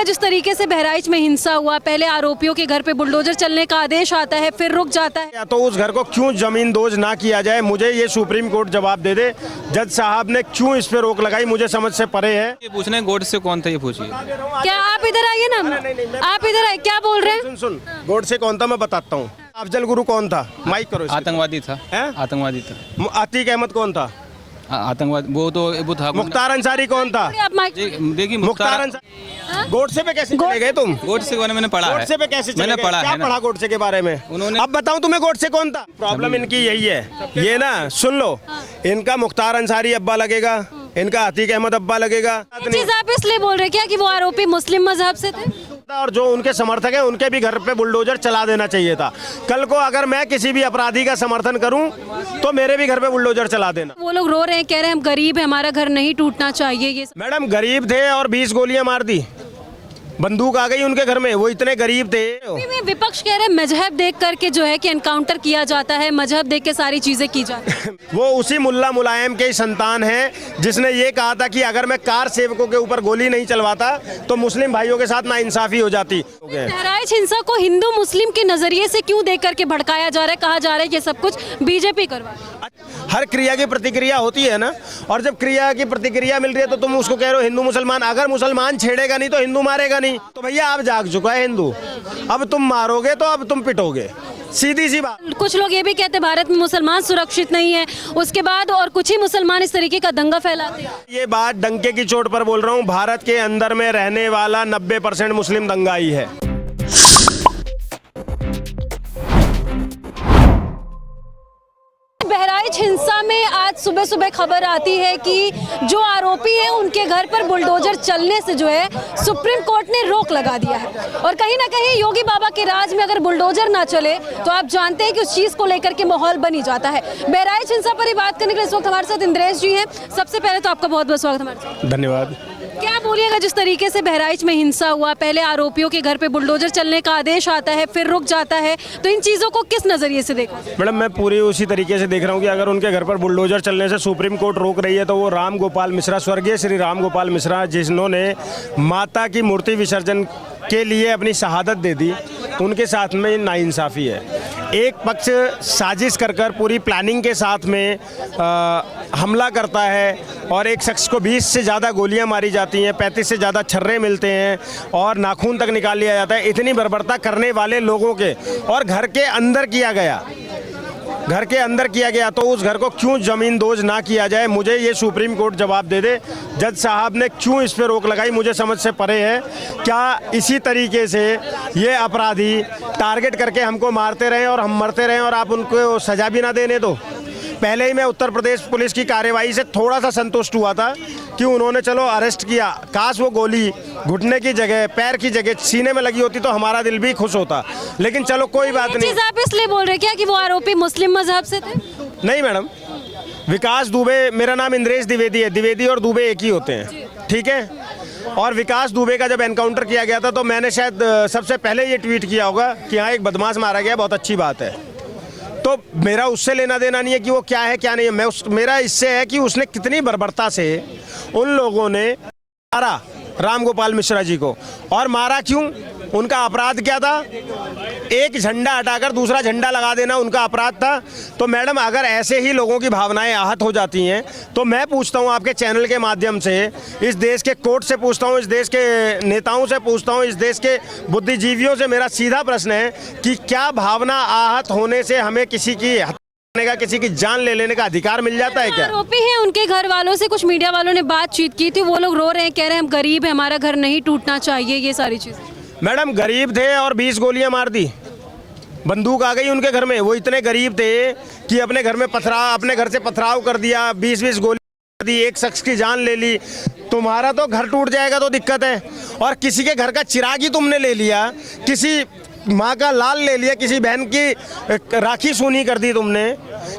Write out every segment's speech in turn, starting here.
बोलिएगा, जिस तरीके से बहराइच में हिंसा हुआ, पहले आरोपियों के घर पे बुलडोजर चलने का आदेश आता है, फिर रुक जाता है। या तो उस घर को क्यों जमींदोज ना किया जाए, मुझे ये सुप्रीम कोर्ट जवाब दे दे। जज साहब ने क्यों इस पे रोक लगाई, मुझे समझ से परे है। ये पूछने गोडसे कौन था, ये पूछिए। क्या आप इधर आइए ना, आप इधर आइए, क्या बोल रहे हैं? सुन गोडसे कौन था मैं बताता हूँ। अफजल गुरु कौन था, माइक करो। आतंकवादी था। आतंकवादी था। अतीक अहमद कौन था, आतंकवादी। वो था। मुख्तार अंसारी कौन था? आप माइक देखिए मुख्तार अंसारी। गोडसे पे कैसे चले गए तुम? गोडसे के बारे में मैंने पढ़ा है। गोडसे पे कैसे चले मैंने गए? पढ़ा क्या है ना। पढ़ा गोडसे के बारे में? उन्होंने अब बताऊं तुम्हें गोडसे कौन था। प्रॉब्लम इनकी यही है, ये ना सुन लो, इनका मुख्तार अंसारी अब्बा लगेगा, इनका अतीक अहमद अब्बा लगेगा। ये चीज आप इसलिए बोल रहे हैं क्या कि वो आरोपी मुस्लिम मजहब से थे? और जो उनके समर्थक हैं उनके भी घर पे बुलडोजर चला देना चाहिए था। कल को अगर मैं किसी भी अपराधी का समर्थन करूं तो मेरे भी घर पे बुलडोजर चला देना। वो लोग रो रहे हैं, कह रहे हैं हम गरीब हैं, हमारा घर नहीं टूटना चाहिए। ये मैडम गरीब थे और 20 गोलियां मार दी, बंदूक आ गई उनके घर में, वो इतने गरीब थे। विपक्ष कह रहे हैं मजहब देख करके जो है कि एनकाउंटर किया जाता है, मजहब देख के सारी चीजें की जाती है। वो उसी मुल्ला मुलायम के ही संतान है जिसने ये कहा था कि अगर मैं कार सेवकों के ऊपर गोली नहीं चलवाता तो मुस्लिम भाइयों के साथ नाइंसाफी हो जाती। बहराइच हिंसा को हिंदू मुस्लिम के नजरिए से क्यों देख करके भड़काया जा रहा है, कहा जा रहा है कि सब कुछ बीजेपी करवा। हर क्रिया की प्रतिक्रिया होती है ना, और जब क्रिया की प्रतिक्रिया मिल रही है तो तुम उसको कह रहे हो हिंदू मुसलमान। अगर मुसलमान छेड़ेगा नहीं तो हिंदू मारेगा नहीं, तो भैया अब जाग चुका है हिंदू, अब तुम मारोगे तो अब तुम पिटोगे, सीधी सी बात। कुछ लोग ये भी कहते हैं भारत में मुसलमान सुरक्षित नहीं है, उसके बाद और कुछ ही मुसलमान इस तरीके का दंगा फैलाते हैं। ये बात डंके की चोट पर बोल रहा हूँ, भारत के अंदर में रहने वाला 90% मुस्लिम दंगाई है। बहराइच हिंसा में आज सुबह सुबह खबर आती है कि जो आरोपी हैं उनके घर पर बुलडोजर चलने से जो है सुप्रीम कोर्ट ने रोक लगा दिया है। और कहीं ना कहीं योगी बाबा के राज में अगर बुलडोजर ना चले तो आप जानते हैं कि उस चीज को लेकर के माहौल बन ही जाता है। बहराइच हिंसा पर ही बात करने के लिए इस वक्त हमारे साथ इंद्रेश जी हैं। सबसे पहले तो आपका बहुत बहुत स्वागत हमारे साथ। धन्यवाद। क्या बोलिएगा, जिस तरीके से बहराइच में हिंसा हुआ, पहले आरोपियों के घर पे बुलडोजर चलने का आदेश आता है, फिर रुक जाता है, तो इन चीजों को किस नजरिए से देखा? मैडम मैं पूरी उसी तरीके से देख रहा हूँ कि अगर उनके घर पर बुलडोजर चलने से सुप्रीम कोर्ट रोक रही है तो वो राम गोपाल मिश्रा, स्वर्गीय श्री राम गोपाल मिश्रा, जिन्होंने माता की मूर्ति विसर्जन के लिए अपनी शहादत दे दी, उनके साथ में नाइंसाफ़ी है। एक पक्ष साजिश कर कर पूरी प्लानिंग के साथ में हमला करता है और एक शख्स को 20 से ज़्यादा गोलियां मारी जाती हैं, 35 से ज़्यादा छर्रे मिलते हैं और नाखून तक निकाल लिया जाता है। इतनी बर्बरता करने वाले लोगों के और घर के अंदर किया गया तो उस घर को क्यों जमींदोज ना किया जाए, मुझे ये सुप्रीम कोर्ट जवाब दे दे। जज साहब ने क्यों इस पे रोक लगाई, मुझे समझ से परे है। क्या इसी तरीके से ये अपराधी टारगेट करके हमको मारते रहे और हम मरते रहे और आप उनको सजा भी ना देने दो? पहले ही मैं उत्तर प्रदेश पुलिस की कार्रवाई से थोड़ा सा संतुष्ट हुआ था कि उन्होंने चलो अरेस्ट किया। काश वो गोली घुटने की जगह, पैर की जगह सीने में लगी होती तो हमारा दिल भी खुश होता, लेकिन चलो कोई बात नहीं। आप इसलिए बोल रहे हैं क्या कि वो आरोपी मुस्लिम मजहब से थे? नहीं मैडम, विकास दुबे, मेरा नाम इंद्रेश द्विवेदी है, द्विवेदी और दुबे एक ही होते हैं, ठीक है। और विकास दुबे का जब एनकाउंटर किया गया था तो मैंने शायद सबसे पहले ये ट्वीट किया होगा कि हाँ एक बदमाश मारा गया, बहुत अच्छी बात है। तो मेरा उससे लेना देना नहीं है कि वो क्या है क्या नहीं है, मेरा इससे है कि उसने कितनी बर्बरता से उन लोगों ने मारा राम गोपाल मिश्रा जी को। और मारा क्यों, उनका अपराध क्या था? एक झंडा हटाकर दूसरा झंडा लगा देना उनका अपराध था। तो मैडम अगर ऐसे ही लोगों की भावनाएं आहत हो जाती हैं तो मैं पूछता हूं आपके चैनल के माध्यम से, इस देश के कोर्ट से पूछता हूं, इस देश के नेताओं से पूछता हूं, इस देश के बुद्धिजीवियों से मेरा सीधा प्रश्न है कि क्या भावना आहत होने से हमें किसी की का, किसी की जान ले लेने का अधिकार मिल जाता है क्या? आरोपी हैं उनके घर वालों से कुछ मीडिया वालों ने बातचीत की थी, वो लोग रो रहे हैं, कह रहे हैं हम गरीब हैं, हमारा घर नहीं टूटना चाहिए, ये सारी चीजें। मैडम गरीब थे और 20 गोलियां मार दी, बंदूक आ गई उनके घर में, वो इतने गरीब थे कि अपने घर से पथराव कर दिया, 20-20 गोली कर दी, एक शख्स की जान ले ली। तुम्हारा तो घर टूट जाएगा तो दिक्कत है, और किसी के घर का चिराग ही तुमने ले लिया, किसी माँ का लाल ले लिया, किसी बहन की राखी सूनी कर दी तुमने,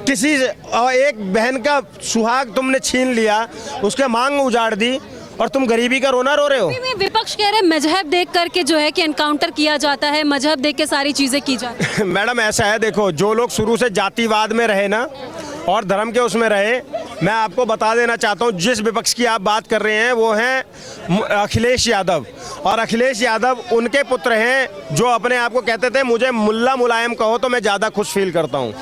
किसी एक बहन का सुहाग तुमने छीन लिया, उसके मांग उजाड़ दी, और तुम गरीबी का रोना रो रहे हो। विपक्ष कह रहे हैं मजहब देख करके जो है कि एनकाउंटर किया जाता है, मजहब देख के सारी चीजें की जाती है। मैडम ऐसा है, देखो जो लोग शुरू से जातिवाद में रहे ना और धर्म के उसमें रहे, मैं आपको बता देना चाहता हूँ, जिस विपक्ष की आप बात कर रहे हैं वो हैं अखिलेश यादव, और अखिलेश यादव उनके पुत्र हैं जो अपने आप को कहते थे मुझे मुल्ला मुलायम कहो तो मैं ज़्यादा खुश फील करता हूँ।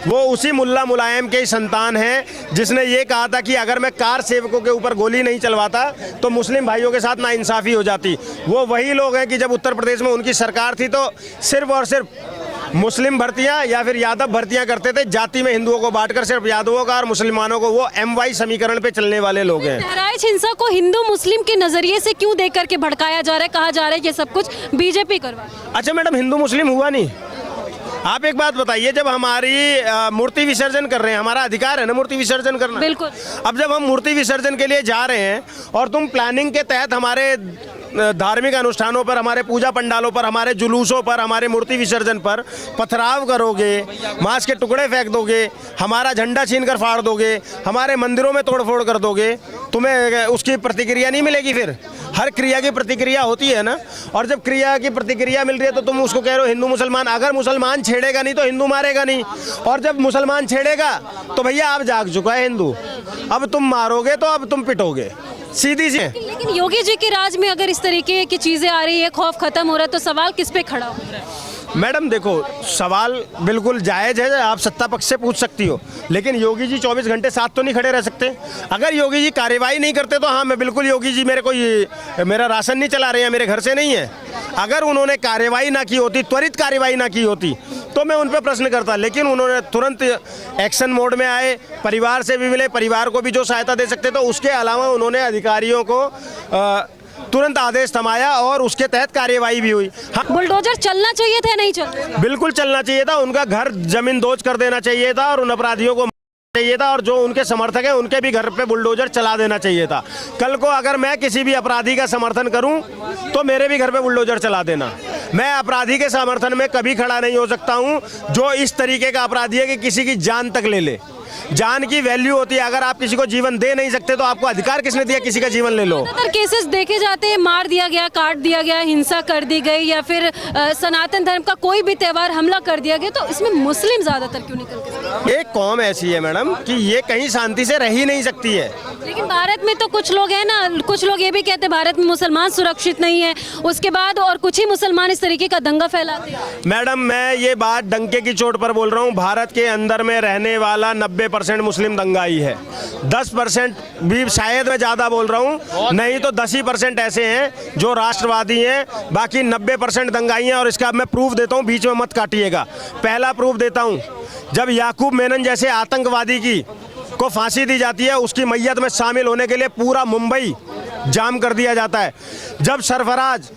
वो उसी मुल्ला मुलायम के ही संतान हैं जिसने ये कहा था कि अगर मैं कार सेवकों के ऊपर गोली नहीं चलवाता तो मुस्लिम भाइयों के साथ नाइंसाफ़ी हो जाती। वो वही लोग हैं कि जब उत्तर प्रदेश में उनकी सरकार थी तो सिर्फ और सिर्फ मुस्लिम भर्तियां या फिर यादव भर्तियां करते थे, जाति में हिंदुओं को बांटकर सिर्फ यादवों का और मुसलमानों को। वो MY समीकरण पे चलने वाले लोग हैं। बहराइच हिंसा को हिंदू मुस्लिम के नजरिए से क्यों देख करके भड़काया जा रहा है, कहा जा रहा है कि सब कुछ बीजेपी करवा। अच्छा मैडम, हिंदू मुस्लिम हुआ नहीं। आप एक बात बताइए, जब हमारी मूर्ति विसर्जन कर रहे हैं, हमारा अधिकार है ना मूर्ति विसर्जन करना। बिल्कुल। अब जब हम मूर्ति विसर्जन के लिए जा रहे हैं और तुम प्लानिंग के तहत हमारे धार्मिक अनुष्ठानों पर, हमारे पूजा पंडालों पर, हमारे जुलूसों पर, हमारे मूर्ति विसर्जन पर पथराव करोगे, मांस के टुकड़े फेंक दोगे, हमारा झंडा छीन कर फाड़ दोगे, हमारे मंदिरों में तोड़फोड़ कर दोगे, तुम्हें उसकी प्रतिक्रिया नहीं मिलेगी। फिर हर क्रिया की प्रतिक्रिया होती है ना, और जब क्रिया की प्रतिक्रिया मिल रही है तो तुम उसको कह रहे हो हिंदू मुसलमान। अगर मुसलमान छेड़ेगा नहीं तो हिंदू मारेगा नहीं, और जब मुसलमान छेड़ेगा तो भैया आप जाग चुका है हिंदू, अब तुम मारोगे तो अब तुम पिटोगे, सीधी सी। लेकिन योगी जी के राज में अगर इस तरीके की चीजें आ रही है, खौफ खत्म हो रहा है, तो सवाल किस पे खड़ा हो रहा है? मैडम देखो, सवाल बिल्कुल जायज़ है, आप सत्ता पक्ष से पूछ सकती हो, लेकिन योगी जी 24 घंटे साथ तो नहीं खड़े रह सकते। अगर योगी जी कार्रवाई नहीं करते तो हाँ मैं बिल्कुल योगी जी मेरे को मेरा राशन नहीं चला रहे हैं, मेरे घर से नहीं है। अगर उन्होंने कार्रवाई ना की होती, त्वरित कार्रवाई ना की होती तो मैं उन पर प्रश्न करता, लेकिन उन्होंने तुरंत एक्शन मोड में आए, परिवार से भी मिले, परिवार को भी जो सहायता दे सकते तो उसके अलावा उन्होंने अधिकारियों को तुरंत आदेश थमाया और उसके तहत कार्यवाही भी हुई। हाँ, बुलडोजर चलना चाहिए था, नहीं चल? बिल्कुल चलना चाहिए था, उनका घर जमीन दोज कर देना चाहिए था और उन अपराधियों को चाहिए था, और जो उनके समर्थक हैं उनके भी घर पे बुलडोजर चला देना चाहिए था। कल को अगर मैं किसी भी अपराधी का समर्थन करूं तो मेरे भी घर पे बुलडोजर चला देना। मैं अपराधी के समर्थन में कभी खड़ा नहीं हो सकता हूं जो इस तरीके का अपराधी है कि किसी की जान तक ले ले। जान की वैल्यू होती है, अगर आप किसी को जीवन दे नहीं सकते तो आपको अधिकार किसने दिया किसी का जीवन ले लो। ज्यादातर केसेस देखे जाते हैं, मार दिया गया, काट दिया गया, हिंसा कर दी गई, या फिर सनातन धर्म का कोई भी त्योहार हमला कर दिया गया, तो इसमें मुस्लिम ज्यादातर क्यों निकल के? एक कौम ऐसी है मैडम कि ये कहीं शांति से रह ही नहीं सकती है। लेकिन भारत में तो कुछ लोग हैं ना, कुछ लोग ये भी कहते हैं भारत में मुसलमान सुरक्षित नहीं है, उसके बाद और कुछ ही मुसलमान इस तरीके का दंगा फैलाते हैं। मैडम मैं ये बात डंके की चोट पर बोल रहा हूँ, भारत के अंदर में रहने वाला 90% मुस्लिम दंगाई है। 10% भी शायद मैं ज़्यादा बोल रहा हूँ, नहीं तो 10 ही % ऐसे हैं जो राष्ट्रवादी हैं, बाकी 90% दंगाई हैं। और इसका मैं प्रूफ देता हूँ, बीच में मत काटिएगा। पहला प्रूफ देता हूँ, जब याकूब मेनन जैसे आतंकवादी को फांसी दी जाती है, उसकी मैयत में शामिल होने के लिए पूरा मुंबई जाम कर दिया जाता है। जब सरफराज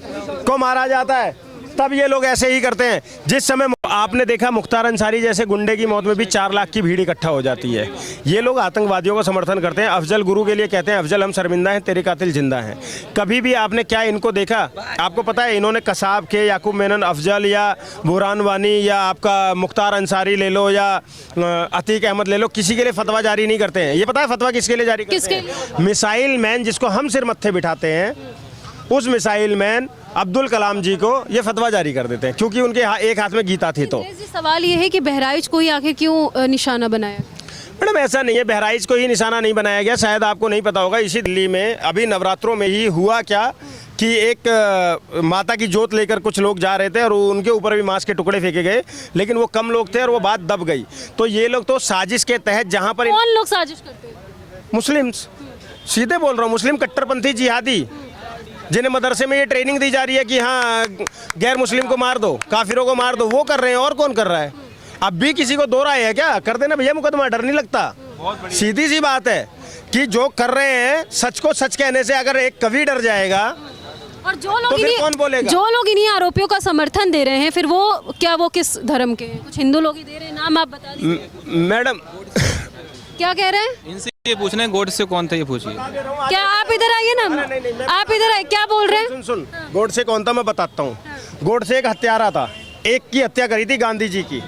को मारा जाता है तब ये लोग ऐसे ही करते हैं। जिस समय आपने देखा मुख्तार अंसारी जैसे गुंडे की मौत में भी 4 लाख की भीड़ इकट्ठा हो जाती है। ये लोग आतंकवादियों को समर्थन करते हैं। अफजल गुरु के लिए कहते हैं अफजल हम शर्मिंदा हैं, तेरे कातिल जिंदा हैं। कभी भी आपने क्या इनको देखा? आपको पता है इन्होंने कसाब के, याकूब मेनन, अफजल या बुरहान वानी या आपका मुख्तार अंसारी ले लो या अतीक अहमद ले लो, किसी के लिए फतवा जारी नहीं करते हैं। ये पता है फतवा किसके लिए जारी करते हैं? मिसाइल मैन जिसको हम सिर मत्थे बिठाते हैं, उस मिसाइल मैन अब्दुल कलाम जी को ये फतवा जारी कर देते हैं, क्योंकि उनके एक हाथ में गीता थी। तो सवाल ये है कि बहराइच को ही आखिर क्यों निशाना बनाया? मैडम ऐसा नहीं है, बहराइच को ही निशाना नहीं बनाया गया। शायद आपको नहीं पता होगा, इसी दिल्ली में अभी नवरात्रों में ही हुआ क्या कि एक माता की जोत लेकर कुछ लोग जा रहे थे और उनके ऊपर भी मांस के टुकड़े फेंके गए, लेकिन वो कम लोग थे और वो बात दब गई। तो ये लोग तो साजिश के तहत, जहाँ पर कौन लोग साजिश करते हैं? मुस्लिम्स, सीधे बोल रहा हूँ, मुस्लिम कट्टरपंथी जिहादी, जिन्हें मदरसे में ये ट्रेनिंग दी जा रही है कि हाँ गैर मुस्लिम को मार दो, काफिरों को मार दो, वो कर रहे हैं। और कौन कर रहा है? अब भी किसी को दो रहा है क्या? कर देना भैया मुकदमा, डर नहीं लगता। सीधी सी बात है कि जो कर रहे हैं, सच को सच कहने से अगर एक कवि डर जाएगा और जो लोग तो फिर कौन बोलेगा? जो लोग इन्हीं आरोपियों का समर्थन दे रहे हैं, फिर वो क्या, वो किस धर्म के हैं? कुछ हिंदू लोग ही दे रहे हैं, नाम आप बता दीजिए। मैडम क्या कह रहे हैं? इनसे ये पूछना है गोड से कौन था, ये पूछिए। क्या आप इधर आइए ना, आप इधर आइए, क्या बोल रहे हैं? सुन, गोडसे कौन था मैं बताता हूँ। गोडसे एक हत्यारा था, एक की हत्या करी थी गांधी जी की,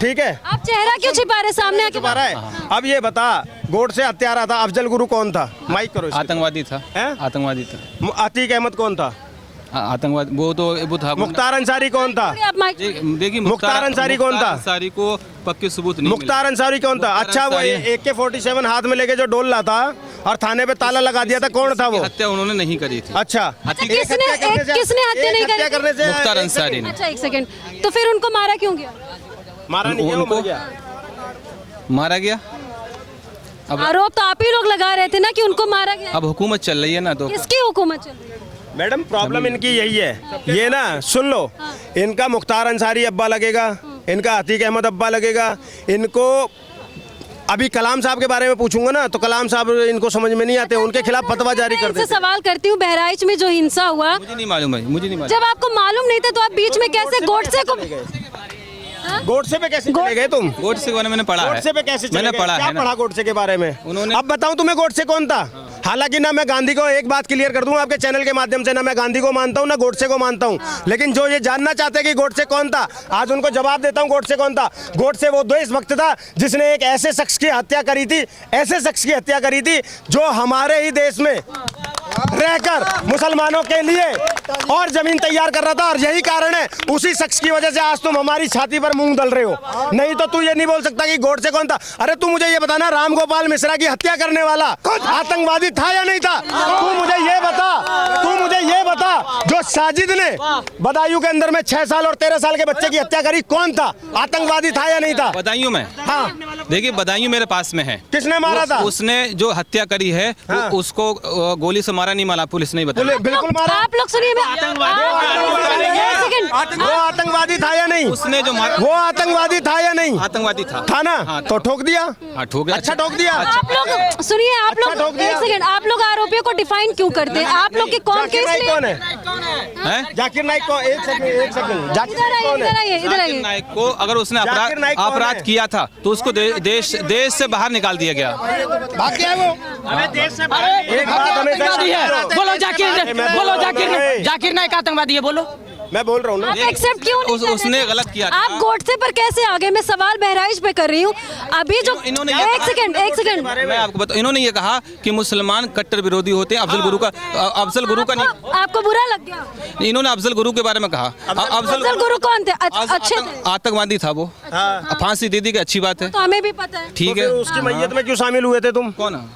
ठीक है? आप चेहरा क्यों छिपा रहे, सामने आके छुपा रहा है? अब ये बता, गोडसे हत्यारा था, अफजल गुरु कौन था? माइक करो। आतंकवादी था। हैं? आतंकवादी था। अतीक अहमद कौन था? आतंकवाद वो था मुख्तार अंसारी कौन था? आप माइक देखिए मुख्तार अंसारी कौन था? अंसारी को पक्के सबूत नहीं मुख्तार अंसारी कौन था? मुख्तार अच्छा, वो अंसारी- AK-47 हाथ में लेके जो डोल रहा था और थाने पे ताला लगा दिया था, कौन था वो? हत्या उन्होंने नहीं करी थी। अच्छा, किसने हत्या नहीं करी? करने से मुख्तार अंसारी ने अच्छा एक सेकंड, तो फिर उनको मारा क्यों गया? मारा नहीं गया, वो उनको- मर गया। मारा गया। अब आरोप तो आप ही लोग लगा रहे थे ना कि उनको मारा गया। अब हुकूमत चल रही है ना, तो किसकी हुकूमत चल रही है? मैडम प्रॉब्लम इनकी यही है, ये ना सुन लो, इनका मुख्तार अंसारी अब्बा लगेगा, इनका अतीक अहमद अब्बा लगेगा, इनको अभी कलाम साहब के बारे में पूछूंगा ना तो कलाम साहब इनको समझ में नहीं आते, उनके खिलाफ फतवा जारी कर इनसे देते। सवाल करती हूँ, बहराइच में जो हिंसा हुआ, मुझे नहीं मालूम है, मुझे नहीं मालूम। जब आपको मालूम नहीं था तो आप बीच में कैसे गोडसे को? गोडसे पे कैसे चले गए तुम? गोडसे के बारे में मैंने पढ़ा है। गोडसे पे कैसे चले मैंने गए? पढ़ा क्या है ना। पढ़ा गोडसे के बारे में? उन्होंने- अब बताऊं तुम्हें गोडसे कौन था? हालांकि ना मैं गांधी को, एक बात क्लियर कर दूं आपके चैनल के माध्यम से, ना मैं गांधी को मानता हूं ना गोडसे को मानता हूं, लेकिन जो ये जानना चाहते हैं कि गोडसे कौन था, आज उनको जवाब देता हूं गोडसे कौन था। गोडसे वो देशभक्त था जिसने एक ऐसे शख्स की हत्या करी थी, ऐसे शख्स की हत्या करी थी जो हमारे ही देश में रहकर मुसलमानों के लिए और जमीन तैयार कर रहा था, और यही कारण है, उसी शख्स की वजह से आज तुम हमारी छाती पर मूंग दल रहे हो। नहीं तो तू ये नहीं बोल सकता कि गोडसे कौन था। अरे तू मुझे ये बताना, राम गोपाल मिश्रा की हत्या करने वाला आतंकवादी था या नहीं था? तू मुझे ये बता, तू मुझे ये बता, जो साजिद ने बदायूं के अंदर में 6 साल और 13 साल के बच्चे की हत्या करी, कौन था? आतंकवादी था या नहीं था? बदायूं में, हाँ, देखिए बदायूं मेरे पास में है। किसने मारा था? उसने जो हत्या करी है हाँ। उसको गोली से मारा नहीं, मारा पुलिस नहीं बताया। बिल्कुल मारा। आप लोग सुनिए, मैं एक सेकंड, वो आतंकवादी था या नहीं? उसने जो मारा वो आतंकवादी था या नहीं? आतंकवादी था। था ना? हाँ, तो ठोक दिया। हाँ, ठोक दिया। अच्छा ठोक दिया। आप लोग सुनिए, आप अच्छा, लोग ठोक दिया। एक सेकंड, आप लोग आरोपियों को डिफाइन क्यों करते हैं? आप लोग की कौन जाकिर केस नाइक कौन ले? है? हैं? जाकिर नाइक कौन? एक सेकंड जाकिर इधर नाइक आइए, कौन इधर है? आइए, इधर जाकिर आइए। नाइक को अगर उसने जाकिर नाइक कौन अपराध है? किया था तो उसको देश से बाहर निकाल दिया गया। भाग गया वो। हमें देश से एक बात आतंकवादी है, बोलो जाकिर, बोलो जाकिर। जाकिर नाइक आतंकवादी है, बोलो। मैं बोल रहा हूँ ना। आप एक्सेप्ट क्यों नहीं कर रहे उसने थे? गलत किया था। आप गोडसे पर कैसे आ गए? मैं सवाल बहराइच पे कर रही हूँ। अभी जो इन्होंने ये एक कहा- सेकंड, एक सेकंड, मैं आपको बताऊं, इन्होंने ये कहा कि मुसलमान कट्टर विरोधी होते हैं। अफजल गुरु का आपको बुरा लग गया? इन्होंने अफजल गुरु के बारे में कहा। अफजल गुरु कौन थे? अच्छे थे? आतंकवादी था वो। हाँ। फांसी दे दी कि अच्छी बात है, तो हमें भी पता है। ठीक तो है। फिर उसकी मैयत में क्यों शामिल हुए थे तुम? कौन?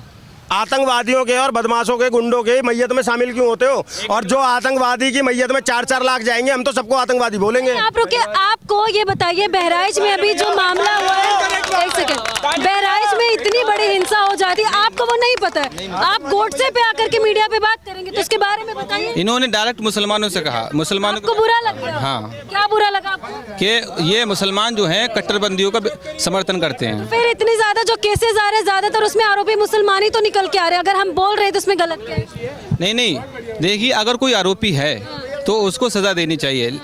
आतंकवादियों के और बदमाशों के, गुंडों के मैयत में शामिल क्यों होते हो? और जो आतंकवादी की मैयत में 4-4 लाख जाएंगे, हम तो सबको आतंकवादी बोलेंगे। आप रुके, आपको ये बताइए, बहराइच में अभी जो मामला हुआ है, एक सेकंड, बहराइच में इतनी बड़ी हिंसा हो जाती है, आपको वो नहीं पता है? आप गोडसे पे आकर के मीडिया पे बात करेंगे तो उसके बारे में बताइए। इन्होंने डायरेक्ट मुसलमानों से कहा, मुसलमानों आपको बुरा लग गया? हाँ। क्या बुरा लगा आपको? कि ये मुसलमान जो हैं कट्टरबंदियों का समर्थन करते हैं। फिर इतनी ज्यादा जो केसेस आ रहे हैं, ज्यादातर उसमें आरोपी मुसलमान ही तो निकल के आ रहे हैं। अगर हम बोल रहे हैं तो उसमें गलत क्या है? नहीं, देखिए, अगर कोई आरोपी है तो उसको सजा देनी चाहिए,